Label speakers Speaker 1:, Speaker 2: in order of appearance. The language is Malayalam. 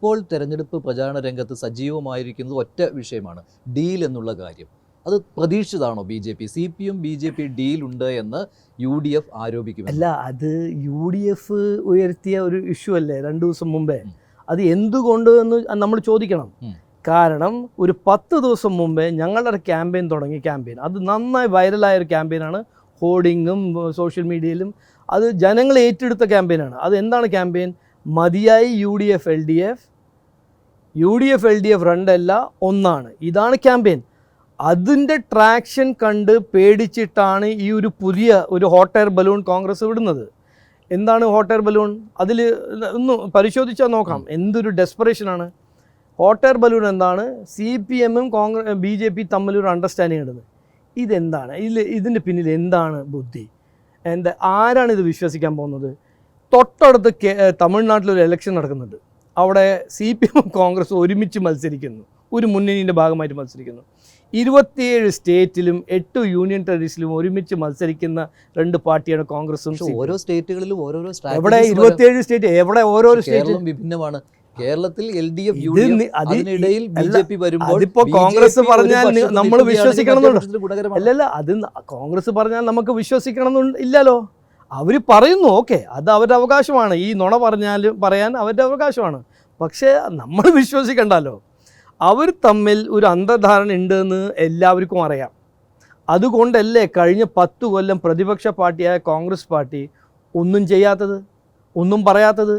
Speaker 1: ഇപ്പോൾ തെരഞ്ഞെടുപ്പ് പ്രചാരണ രംഗത്ത് സജീവമായിരിക്കുന്നത് ഒറ്റ വിഷയമാണ്, ഡീൽ എന്നുള്ള കാര്യം. അത് പ്രതീക്ഷിതാണോ BJP? CPM BJP ഡീലുണ്ട് എന്ന് UDF ആരോപിക്കും.
Speaker 2: അല്ല, അത് UDF ഉയർത്തിയ ഒരു ഇഷ്യൂ അല്ലേ 2 ദിവസം മുമ്പേ. അത് എന്തുകൊണ്ട് എന്ന് നമ്മൾ ചോദിക്കണം. കാരണം ഒരു 10 ദിവസം മുമ്പേ ഞങ്ങളുടെ ക്യാമ്പയിൻ തുടങ്ങി. അത് നന്നായി വൈറലായ ഒരു ക്യാമ്പയിനാണ്. ഹോർഡിങ്ങും സോഷ്യൽ മീഡിയയിലും അത് ജനങ്ങൾ ഏറ്റെടുത്ത ക്യാമ്പയിനാണ്. അത് എന്താണ് ക്യാമ്പയിൻ? മതിയായി UDF LDF രണ്ടല്ല ഒന്നാണ്. ഇതാണ് ക്യാമ്പയിൻ. അതിൻ്റെ ട്രാക്ഷൻ കണ്ട് പേടിച്ചിട്ടാണ് ഈ ഒരു പുതിയ ഒരു ഹോട്ട് എയർ ബലൂൺ കോൺഗ്രസ് വിടുന്നത്. എന്താണ് ഹോട്ട് എയർ ബലൂൺ? അതിൽ ഒന്ന് പരിശോധിച്ചാൽ നോക്കാം എന്തൊരു ഡെസ്പറേഷനാണ്. ഹോട്ട് എയർ ബലൂൺ എന്താണ്? CPM BJP തമ്മിലൊരു അണ്ടർസ്റ്റാൻഡിങ് ഇടുന്നത്. ഇതെന്താണ്? ഇതിൻ്റെ പിന്നിൽ എന്താണ് ബുദ്ധി? ആരാണ് ഇത് വിശ്വസിക്കാൻ പോകുന്നത്? തൊട്ടടുത്ത് തമിഴ്നാട്ടിലൊരു ഇലക്ഷൻ നടക്കുന്നുണ്ട്. അവിടെ CPM കോൺഗ്രസ് ഒരുമിച്ച് മത്സരിക്കുന്നു, ഒരു മുന്നണിയുടെ ഭാഗമായിട്ട് മത്സരിക്കുന്നു. 27 സ്റ്റേറ്റിലും 8 യൂണിയൻ ടെറിട്ടറീസിലും ഒരുമിച്ച് മത്സരിക്കുന്ന 2 പാർട്ടിയാണ് കോൺഗ്രസും.
Speaker 1: ഓരോ സ്റ്റേറ്റുകളിലും ഓരോരോ
Speaker 2: എവിടെ 27 സ്റ്റേറ്റ്, എവിടെ ഓരോരോ സ്റ്റേറ്റ്
Speaker 1: വിഭിന്നമാണ്. കേരളത്തിൽ LDF UDF അതിനിടയിൽ BJP വരുമ്പോൾ
Speaker 2: അതിപ്പോ കോൺഗ്രസ് പറഞ്ഞാൽ നമ്മൾ വിശ്വസിക്കണമെന്നുണ്ട്. അല്ലല്ല, അത് കോൺഗ്രസ് പറഞ്ഞാൽ നമുക്ക് വിശ്വസിക്കണമെന്ന് ഇല്ലല്ലോ. അവർ പറയുന്നു, ഓക്കെ, അത് അവരുടെ അവകാശമാണ്. ഈ നുണ പറയാൻ അവരുടെ അവകാശമാണ്. പക്ഷേ നമ്മൾ വിശ്വസിക്കണ്ടല്ലോ. അവർ തമ്മിൽ ഒരു അന്തർധാരണ ഉണ്ടെന്ന് എല്ലാവർക്കും അറിയാം. അതുകൊണ്ടല്ലേ കഴിഞ്ഞ 10 കൊല്ലം പ്രതിപക്ഷ പാർട്ടിയായ കോൺഗ്രസ് പാർട്ടി ഒന്നും ചെയ്യാത്തത്, ഒന്നും പറയാത്തത്.